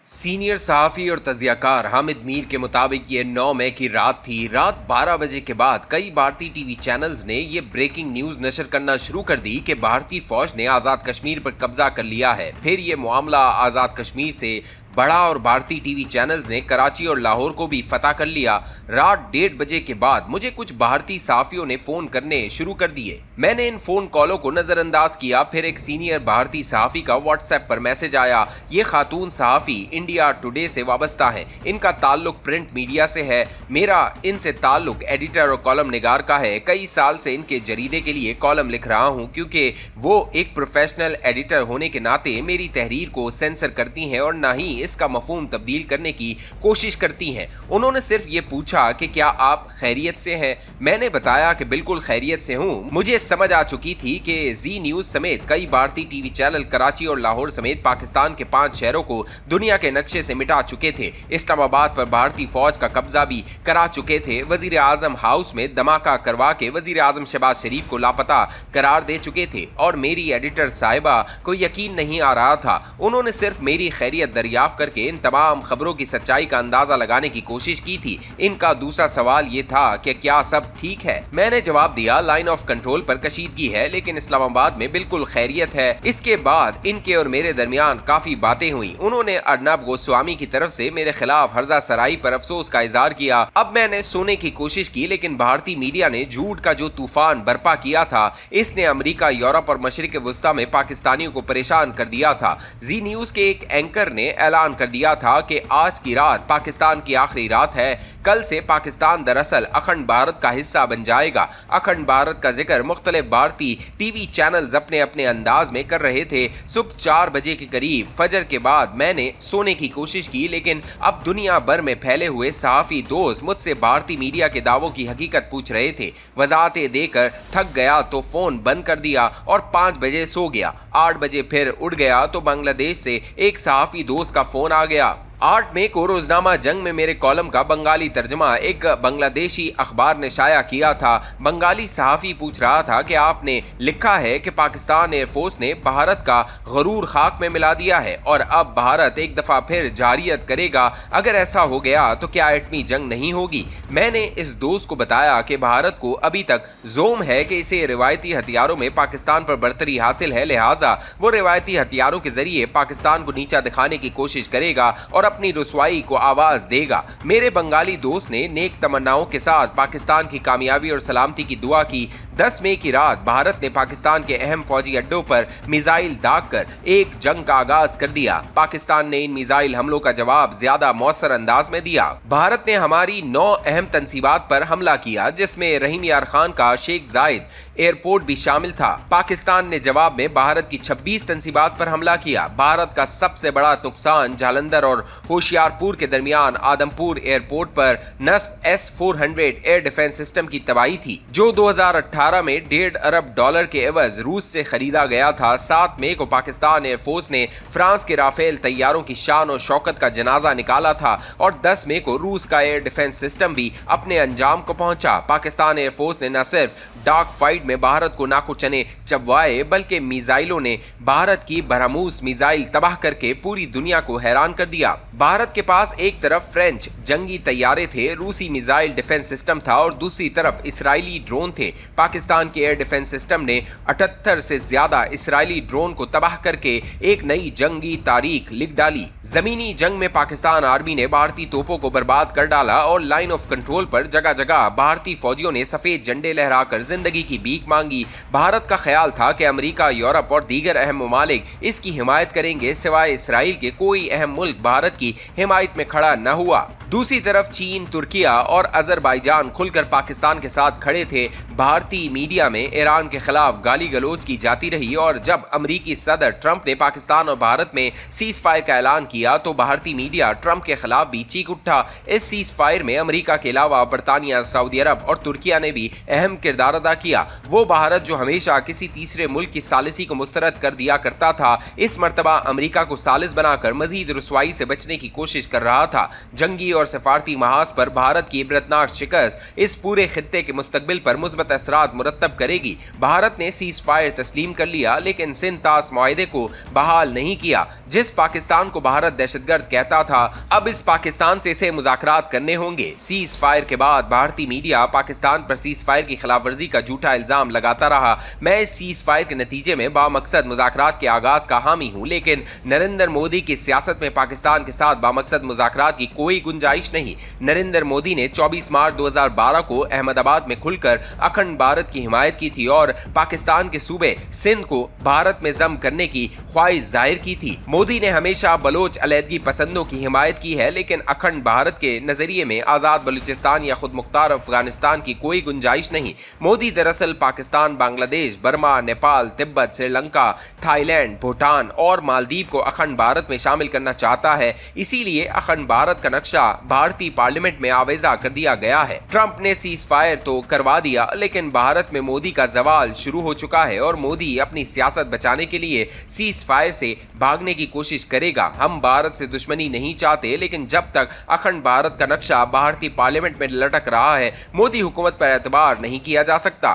Senior सहाफ़ी और तज्ज़ियाकार हामिद मीर के मुताबिक ये 9 मई की रात थी। रात 12 बजे के बाद कई भारतीय टीवी चैनल्स ने ये ब्रेकिंग न्यूज़ नशर करना शुरू कर दी कि भारतीय फौज ने आज़ाद कश्मीर पर कब्जा कर लिया है। फिर ये मामला आज़ाद कश्मीर से बढ़ा और भारतीय टीवी चैनल्स ने कराची और लाहौर को भी फतह कर लिया। रात 1:30 बजे के बाद मुझे कुछ भारतीय सहाफ़ियों ने फ़ोन करने शुरू कर दिए। मैंने इन फ़ोन कॉलों को नज़रअंदाज किया। फिर एक सीनियर भारतीय सहाफ़ी का व्हाट्सएप पर मैसेज आया। ये खातून सहाफ़ी इंडिया टुडे से वाबस्ता हैं। इनका ताल्लुक प्रिंट मीडिया से है। मेरा इनसे ताल्लुक एडिटर और कॉलम निगार का है। कई साल से इनके जरीदे के लिए कॉलम लिख रहा हूँ क्योंकि वो एक प्रोफेशनल एडिटर होने के नाते मेरी तहरीर को सेंसर करती हैं और ना ही इसका मफहूम तब्दील करने की कोशिश करती हैं। उन्होंने सिर्फ ये पूछा कि क्या आप खैरियत से हैं। मैंने बताया कि बिल्कुल खैरियत से हूँ। मुझे समझ आ चुकी थी कि जी न्यूज़ समेत कई भारतीय टीवी चैनल कराची और लाहौर समेत पाकिस्तान के 5 शहरों को दुनिया के नक्शे से मिटा चुके थे। इस्लामाबाद पर भारतीय फौज का कब्जा भी करा चुके थे। वजीर आजम हाउस में धमाका करवा के वजीर आजम शहबाज शरीफ को लापता करार दे चुके थे और मेरी एडिटर साहिबा को यकीन नहीं आ रहा था। उन्होंने सिर्फ मेरी खैरियत दरियाफ्त करके इन तमाम खबरों की सच्चाई का अंदाजा लगाने की कोशिश की थी। इनका दूसरा सवाल ये था कि क्या सब ठीक है। मैंने जवाब दिया लाइन ऑफ कंट्रोल पर कशीदगी है लेकिन इस्लामाबाद में बिल्कुल खैरियत है। इसके बाद इनके और मेरे दरमियान काफी बातें हुई। उन्होंने अर्नब गोस्वामी की तरफ से मेरे खिलाफ हर्जा सराई पर अफसोस का इजहार किया। अब मैंने सोने की कोशिश की लेकिन भारतीय मीडिया ने झूठ का जो तूफान बर्पा किया था इसने अमेरिका, यूरोप और मशरिक वस्ता में पाकिस्तानियों को परेशान कर दिया था। जी न्यूज के एक एंकर ने ऐलान कर दिया था कि आज की रात पाकिस्तान की आखिरी रात है। कल से पाकिस्तान दरअसल अखंड भारत का हिस्सा बन जाएगा। अखंड भारत का जिक्र मुख्तलिफ भारतीय टीवी चैनल्स अपने अपने अंदाज में कर रहे थे। सुबह 4 बजे के करीब फजर के बाद मैंने सोने की कोशिश की लेकिन अब दुनिया भर में फैले हुए सहाफ़ी दोस्त मुझसे भारतीय मीडिया के दावों की हकीकत पूछ रहे थे। वजाहतें देकर थक गया तो फोन बंद कर दिया और 5 बजे सो गया। 8 बजे फिर उठ गया तो बांग्लादेश से एक सहाफ़ी दोस्त का फोन आ गया। 8 मई को रोजनामा जंग में मेरे कॉलम का बंगाली तर्जमा एक बांग्लादेशी अखबार ने शाया किया था। बंगाली सहाफ़ी पूछ रहा था कि आपने लिखा है कि पाकिस्तान एयरफोर्स ने भारत का गरूर खाक में मिला दिया है और अब भारत एक दफ़ा फिर जारियत करेगा। अगर ऐसा हो गया तो क्या एटमी जंग नहीं होगी। मैंने इस दोस्त को बताया कि भारत को अभी तक जोम है कि इसे रिवायती हथियारों में पाकिस्तान पर बरतरी हासिल है, लिहाजा वो रिवायती हथियारों के जरिए पाकिस्तान को नीचा दिखाने की कोशिश करेगा और अपनी रुसवाई को आवाज देगा। मेरे बंगाली दोस्त ने नेक तमन्नाओं के साथ पाकिस्तान की कामयाबी और सलामती की दुआ की। 10 मई की रात भारत ने पाकिस्तान के अहम फौजी अड्डों पर मिसाइल दागकर एक जंग का आगाज कर दिया। पाकिस्तान ने इन मिसाइल हमलों का जवाब ज्यादा मौसर अंदाज में दिया। भारत ने हमारी 9 अहम तंसीबात पर हमला किया जिसमें रहीम यार खान का शेख जायद एयरपोर्ट भी शामिल था। पाकिस्तान ने जवाब में भारत की 26 तंसीबात पर हमला किया। भारत का सबसे बड़ा नुकसान जालंधर और होशियारपुर के दरमियान आदमपुर एयरपोर्ट पर नस्ब S-400 एयर डिफेंस सिस्टम की तबाही थी जो 2018 में $1.5 अरब के एवज रूस से खरीदा गया था। 7 मई को पाकिस्तान एयरफोर्स ने फ्रांस के राफेल तैयारों की शान और शौकत का जनाजा निकाला था और 10 मई को रूस का एयर डिफेंस सिस्टम भी अपने अंजाम को पहुंचा। पाकिस्तान एयरफोर्स ने न सिर्फ डार्क फाइट में भारत को नाको चने चबवाए बल्कि मिसाइलों ने भारत की बरहमूस मिसाइल तबाह करके पूरी दुनिया को हैरान कर दिया। भारत के पास एक तरफ फ्रेंच जंगी तैयारे थे, रूसी मिसाइल डिफेंस सिस्टम था और दूसरी तरफ इसराइली ड्रोन थे। पाकिस्तान के एयर डिफेंस सिस्टम ने 78 से ज्यादा इसराइली ड्रोन को तबाह करके एक नई जंगी तारीख लिख डाली। जमीनी जंग में पाकिस्तान आर्मी ने भारतीय तोपों को बर्बाद कर डाला और लाइन ऑफ कंट्रोल पर जगह जगह भारतीय फौजियों ने सफेद झंडे लहराकर जिंदगी की भीख मांगी। भारत का ख्याल था कि अमेरिका, यूरोप और दीगर अहम ममालिक इसकी हिमायत करेंगे। सिवाय इसराइल के कोई अहम मुल्क भारत की हिमायत में खड़ा न हुआ। दूसरी तरफ चीन, तुर्किया और अजरबैजान खुलकर पाकिस्तान के साथ खड़े थे। भारतीय मीडिया में ईरान के खिलाफ गाली गलौज की जाती रही और जब अमेरिकी सदर ट्रंप ने पाकिस्तान और भारत में सीज फायर का ऐलान किया तो भारतीय मीडिया ट्रंप के खिलाफ भी चीख उठा। इस सीज फायर में अमेरिका के अलावा बरतानिया, सऊदी अरब और तुर्किया ने भी अहम किरदार अदा किया। वो भारत जो हमेशा किसी तीसरे मुल्क की सालिसी को मुस्तरद कर दिया करता था, इस मर्तबा अमेरिका को सालिस बनाकर मजीद रुसवाई से बचने की कोशिश कर रहा था। जंगी और सफारती महाज पर भारत की इबरतनाक शिकस्त इस पूरे खित्ते के मुस्तकबिल पर मुस्बत असरात मुरत्तब करेगी। भारत ने सीज फायर तस्लीम कर लिया, लेकिन सिंध तास मुआहदे को बहाल नहीं किया। जिस पाकिस्तान को भारत दहशतगर्द कहता था, अब इस पाकिस्तान से इसे मुज़ाकरात करने होंगे। सीज फायर के बाद भारतीय मीडिया पाकिस्तान पर सीज फायर की खिलाफ वर्जी का झूठा इल्जाम लगाता रहा। मैं इस सीज फायर के नतीजे में बामकसद मुज़ाकरात के आगाज का हामी हूँ, लेकिन नरेंद्र मोदी की सियासत में पाकिस्तान के साथ बामकसद मुज़ाकरात की कोई गुंजाइश नहीं। नरेंद्र मोदी ने 24 मार्च 2012 को अहमदाबाद में खुलकर अखंड भारत की हिमायत की थी और पाकिस्तान के सूबे सिंध को भारत में जम करने की ख्वाहिश जाहिर की थी। मोदी ने हमेशा बलोच अलहदगी पसंदों की हिमायत की है, लेकिन अखंड भारत के नजरिए में आज़ाद बलूचिस्तान या खुद मुख्तार अफगानिस्तान की कोई गुंजाइश नहीं। मोदी दरअसल पाकिस्तान, बांग्लादेश, बर्मा, नेपाल, तिब्बत, श्रीलंका, थाईलैंड, भूटान और मालदीव को अखंड भारत में शामिल करना चाहता है। इसीलिए अखंड भारत का नक्शा भारतीय पार्लियामेंट में आवेजा कर दिया गया है। ट्रंप ने सीज फायर तो करवा दिया, लेकिन भारत में मोदी का जवाल शुरू हो चुका है और मोदी अपनी सियासत बचाने के लिए सीज फायर से भागने की कोशिश करेगा। हम भारत से दुश्मनी नहीं चाहते, लेकिन जब तक अखंड भारत का नक्शा भारतीय पार्लियामेंट में लटक रहा है, मोदी हुकूमत पर एतबार नहीं किया जा सकता।